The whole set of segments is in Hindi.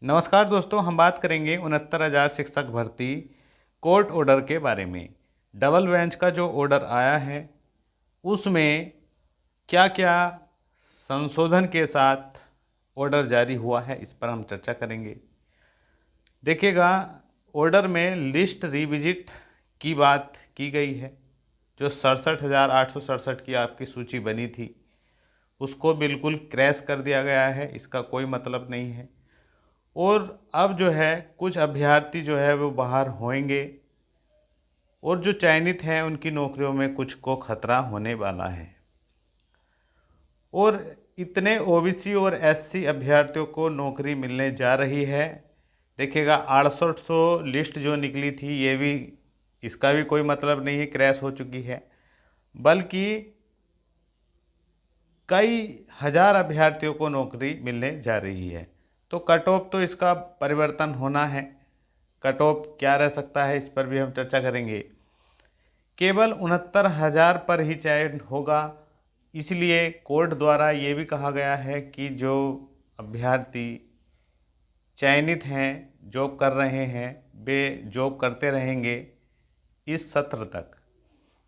नमस्कार दोस्तों, हम बात करेंगे 69,000 शिक्षक भर्ती कोर्ट ऑर्डर के बारे में। डबल बेंच का जो ऑर्डर आया है उसमें क्या क्या संशोधन के साथ ऑर्डर जारी हुआ है, इस पर हम चर्चा करेंगे। देखिएगा, ऑर्डर में लिस्ट रिविजिट की बात की गई है। जो 67,867 की आपकी सूची बनी थी उसको बिल्कुल क्रैश कर दिया गया है, इसका कोई मतलब नहीं है। और अब जो है कुछ अभ्यर्थी जो है वो बाहर होंगे और जो चयनित हैं उनकी नौकरियों में कुछ को खतरा होने वाला है। और इतने ओबीसी और एससी अभ्यर्थियों को नौकरी मिलने जा रही है। देखिएगा, 6800 लिस्ट जो निकली थी ये भी, इसका भी कोई मतलब नहीं है क्रैश हो चुकी है, बल्कि कई हजार अभ्यर्थियों को नौकरी मिलने जा रही है। तो कट ऑफ तो इसका परिवर्तन होना है। कट ऑफ क्या रह सकता है, इस पर भी हम चर्चा करेंगे। केवल 69,000 पर ही चयन होगा, इसलिए कोर्ट द्वारा ये भी कहा गया है कि जो अभ्यर्थी चयनित हैं, जॉब कर रहे हैं, वे जॉब करते रहेंगे इस सत्र तक।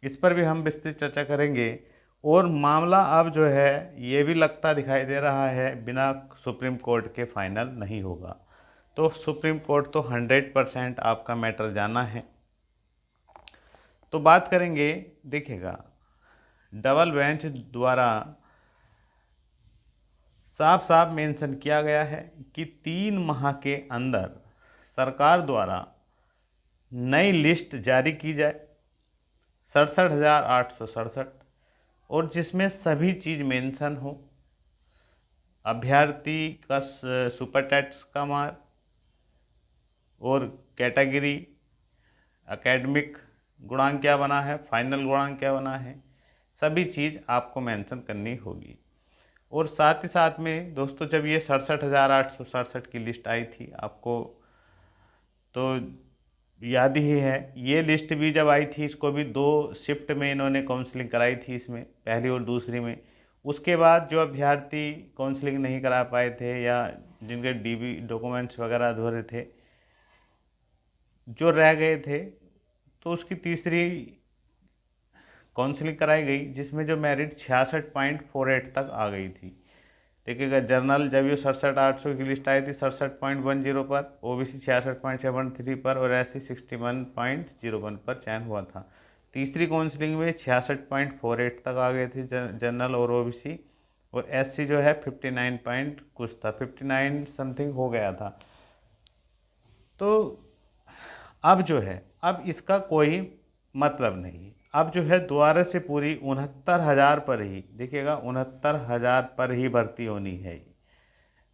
इस पर भी हम विस्तृत चर्चा करेंगे। और मामला अब जो है ये भी लगता दिखाई दे रहा है बिना सुप्रीम कोर्ट के फाइनल नहीं होगा। तो सुप्रीम कोर्ट तो 100% आपका मैटर जाना है। तो बात करेंगे, देखिएगा, डबल बेंच द्वारा साफ साफ मेंशन किया गया है कि 3 माह के अंदर सरकार द्वारा नई लिस्ट जारी की जाए 67,867, और जिसमें सभी चीज़ मेंशन हो। अभ्यर्थी का सुपर टैक्स का मार्क और कैटेगरी, एकेडमिक गुणांक क्या बना है, फाइनल गुणांक क्या बना है, सभी चीज़ आपको मेंशन करनी होगी। और साथ ही साथ में दोस्तों, जब ये 67,867 की लिस्ट आई थी आपको तो याद ही है, ये लिस्ट भी जब आई थी इसको भी 2 शिफ्ट में इन्होंने काउंसलिंग कराई थी, इसमें पहली और दूसरी में। उसके बाद जो अभ्यर्थी काउंसलिंग नहीं करा पाए थे या जिनके डीबी डॉक्यूमेंट्स वगैरह अधूरे थे, जो रह गए थे, तो उसकी तीसरी काउंसलिंग कराई गई, जिसमें जो मेरिट 66.48 तक आ गई थी। देखिएगा, जर्नल जब ये 67,800 की लिस्ट आई थी 67.10 पर, ओबीसी 66.73 पर और एससी 61.01 पर चयन हुआ था। तीसरी काउंसलिंग में 66.48 तक आ गए थे जनरल और ओबीसी, और एससी जो है 59 पॉइंट कुछ था, 59 समथिंग हो गया था। तो अब जो है, अब इसका कोई मतलब नहीं। अब जो है दोबारा से पूरी 69,000 पर ही, देखिएगा 69,000 पर ही भर्ती होनी है।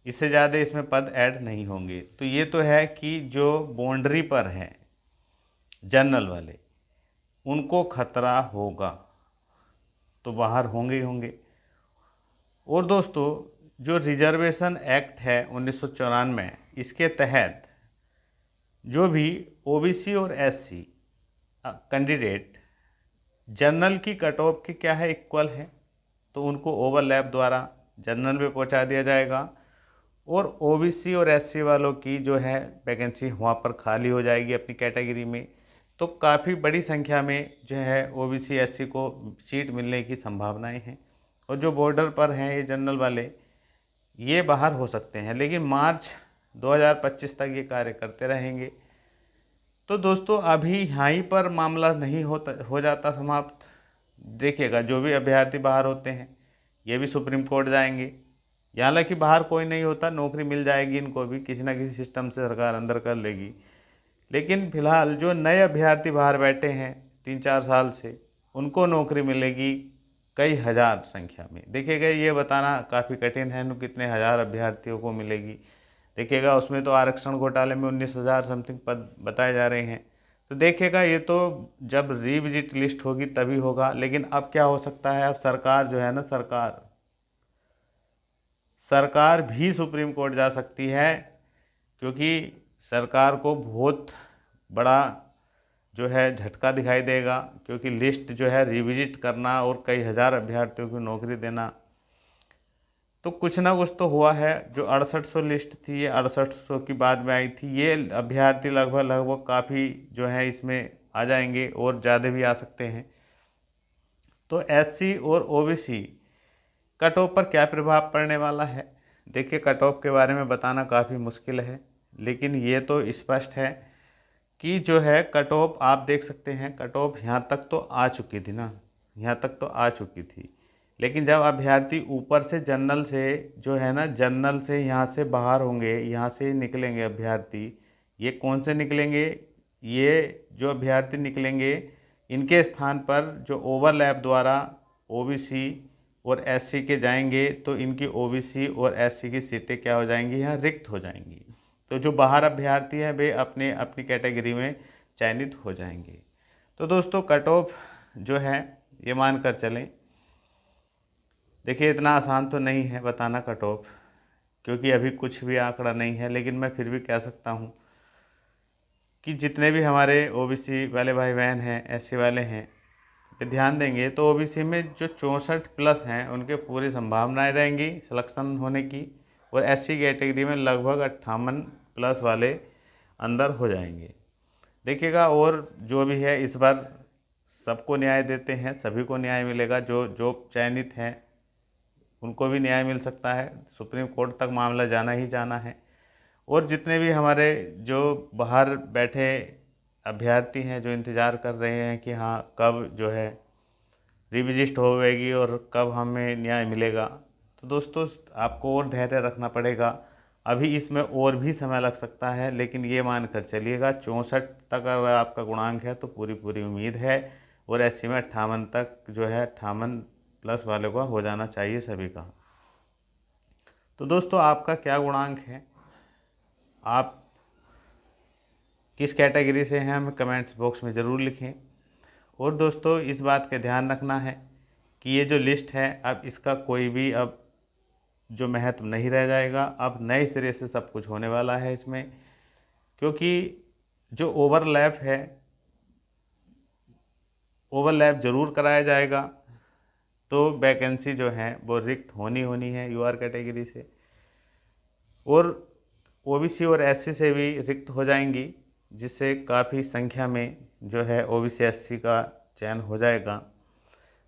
इससे ज़्यादा इसमें पद ऐड नहीं होंगे। तो ये तो है कि जो बाउंड्री पर हैं जनरल वाले, उनको खतरा होगा, तो बाहर होंगे ही होंगे। और दोस्तों, जो रिजर्वेशन एक्ट है 1994, इसके तहत जो भी ओबीसी और एससी कैंडिडेट जनरल की कट ऑफ की क्या है, इक्वल है, तो उनको ओवरलैप द्वारा जनरल में पहुंचा दिया जाएगा। और ओबीसी और एससी वालों की जो है वैकेंसी वहाँ पर खाली हो जाएगी अपनी कैटेगरी में। तो काफ़ी बड़ी संख्या में जो है ओबीसी एससी को सीट मिलने की संभावनाएं हैं। और जो बॉर्डर पर हैं ये जनरल वाले, ये बाहर हो सकते हैं, लेकिन मार्च 2025 तक ये कार्य करते रहेंगे। तो दोस्तों, अभी यहीं पर मामला नहीं हो जाता समाप्त। देखिएगा, जो भी अभ्यर्थी बाहर होते हैं ये भी सुप्रीम कोर्ट जाएंगे। हालांकि बाहर कोई नहीं होता, नौकरी मिल जाएगी इनको भी, किसी ना किसी सिस्टम से सरकार अंदर कर लेगी। लेकिन फिलहाल जो नए अभ्यर्थी बाहर बैठे हैं 3-4 साल से, उनको नौकरी मिलेगी कई हज़ार संख्या में। देखिएगा, ये बताना काफ़ी कठिन है कितने हज़ार अभ्यर्थियों को मिलेगी। देखिएगा, उसमें तो आरक्षण घोटाले में 19,000 समथिंग पद बताए जा रहे हैं। तो देखिएगा, ये तो जब रिविजिट लिस्ट होगी तभी होगा। लेकिन अब क्या हो सकता है, अब सरकार जो है ना, सरकार भी सुप्रीम कोर्ट जा सकती है, क्योंकि सरकार को बहुत बड़ा जो है झटका दिखाई देगा। क्योंकि लिस्ट जो है रिविजिट करना और कई हज़ार अभ्यर्थियों को नौकरी देना, तो कुछ ना कुछ तो हुआ है। जो 6800 लिस्ट थी ये 6800 की बाद में आई थी। ये अभ्यर्थी लगभग काफ़ी जो है इसमें आ जाएंगे और ज़्यादा भी आ सकते हैं। तो एससी और ओबीसी कट ऑफ पर क्या प्रभाव पड़ने वाला है? देखिए, कट ऑफ के बारे में बताना काफ़ी मुश्किल है, लेकिन ये तो स्पष्ट है कि जो है कट ऑफ आप देख सकते हैं, कट ऑफ यहाँ तक तो आ चुकी थी ना, यहाँ तक तो आ चुकी थी। लेकिन जब अभ्यर्थी ऊपर से जनरल से जो है ना, जनरल से यहाँ से बाहर होंगे, यहाँ से निकलेंगे अभ्यर्थी, ये कौन से निकलेंगे? ये जो अभ्यर्थी निकलेंगे इनके स्थान पर जो ओवरलैप द्वारा ओबीसी और एससी के जाएंगे, तो इनकी ओबीसी और एससी की सीटें क्या हो जाएंगी? यहाँ रिक्त हो जाएंगी। तो जो बाहर अभ्यर्थी हैं वे अपने अपनी कैटेगरी में चयनित हो जाएंगे। तो दोस्तों, कट ऑफ जो है ये मान कर चलें। देखिए, इतना आसान तो नहीं है बताना कट ऑफ, क्योंकि अभी कुछ भी आंकड़ा नहीं है, लेकिन मैं फिर भी कह सकता हूँ कि जितने भी हमारे ओबीसी वाले भाई बहन हैं, एससी वाले हैं, पे ध्यान देंगे तो ओबीसी में जो 64 प्लस हैं उनके पूरी संभावनाएं रहेंगी सिलेक्शन होने की, और एससी कैटेगरी में लगभग 58 प्लस वाले अंदर हो जाएंगे। देखिएगा, और जो भी है इस बार सबको न्याय देते हैं, सभी को न्याय मिलेगा। जो जो चयनित हैं उनको भी न्याय मिल सकता है। सुप्रीम कोर्ट तक मामला जाना ही जाना है। और जितने भी हमारे जो बाहर बैठे अभ्यर्थी हैं, जो इंतज़ार कर रहे हैं कि हाँ कब जो है रिविजिट होगी और कब हमें न्याय मिलेगा, तो दोस्तों आपको और धैर्य रखना पड़ेगा। अभी इसमें और भी समय लग सकता है, लेकिन ये मान कर चलिएगा 64 तक अगर आपका गुणांक है तो पूरी उम्मीद है। और एससी में 58 तक जो है 58 प्लस वाले का हो जाना चाहिए सभी का। तो दोस्तों, आपका क्या गुणांक है? आप किस कैटेगरी से हैं हमें कमेंट्स बॉक्स में ज़रूर लिखें। और दोस्तों, इस बात का ध्यान रखना है कि ये जो लिस्ट है अब इसका कोई भी अब जो महत्व नहीं रह जाएगा। अब नए सिरे से सब कुछ होने वाला है इसमें, क्योंकि जो ओवरलैप है, ओवरलैप ज़रूर कराया जाएगा। तो वैकेंसी जो है वो रिक्त होनी है यूआर कैटेगरी से, और ओबीसी और एससी से भी रिक्त हो जाएंगी, जिससे काफ़ी संख्या में जो है ओबीसी एससी का चयन हो जाएगा।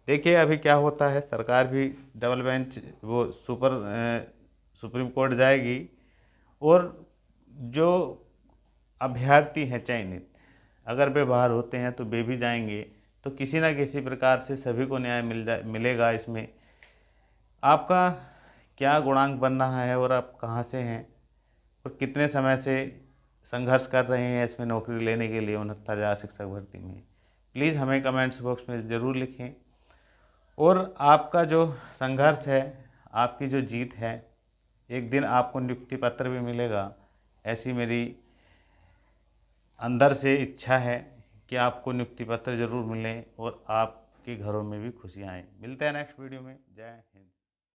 देखिए अभी क्या होता है, सरकार भी डबल बेंच वो सुप्रीम कोर्ट जाएगी, और जो अभ्यर्थी हैं चयनित अगर वे बाहर होते हैं तो वे भी जाएंगे। तो किसी न किसी प्रकार से सभी को न्याय मिलेगा। इसमें आपका क्या गुणांक बन रहा है और आप कहाँ से हैं और कितने समय से संघर्ष कर रहे हैं इसमें नौकरी लेने के लिए 69,000 शिक्षक भर्ती में, प्लीज़ हमें कमेंट्स बॉक्स में ज़रूर लिखें। और आपका जो संघर्ष है, आपकी जो जीत है, एक दिन आपको नियुक्ति पत्र भी मिलेगा, ऐसी मेरी अंदर से इच्छा है कि आपको नियुक्ति पत्र ज़रूर मिले और आपके घरों में भी खुशियाँ आएँ। मिलते हैं नेक्स्ट वीडियो में। जय हिंद।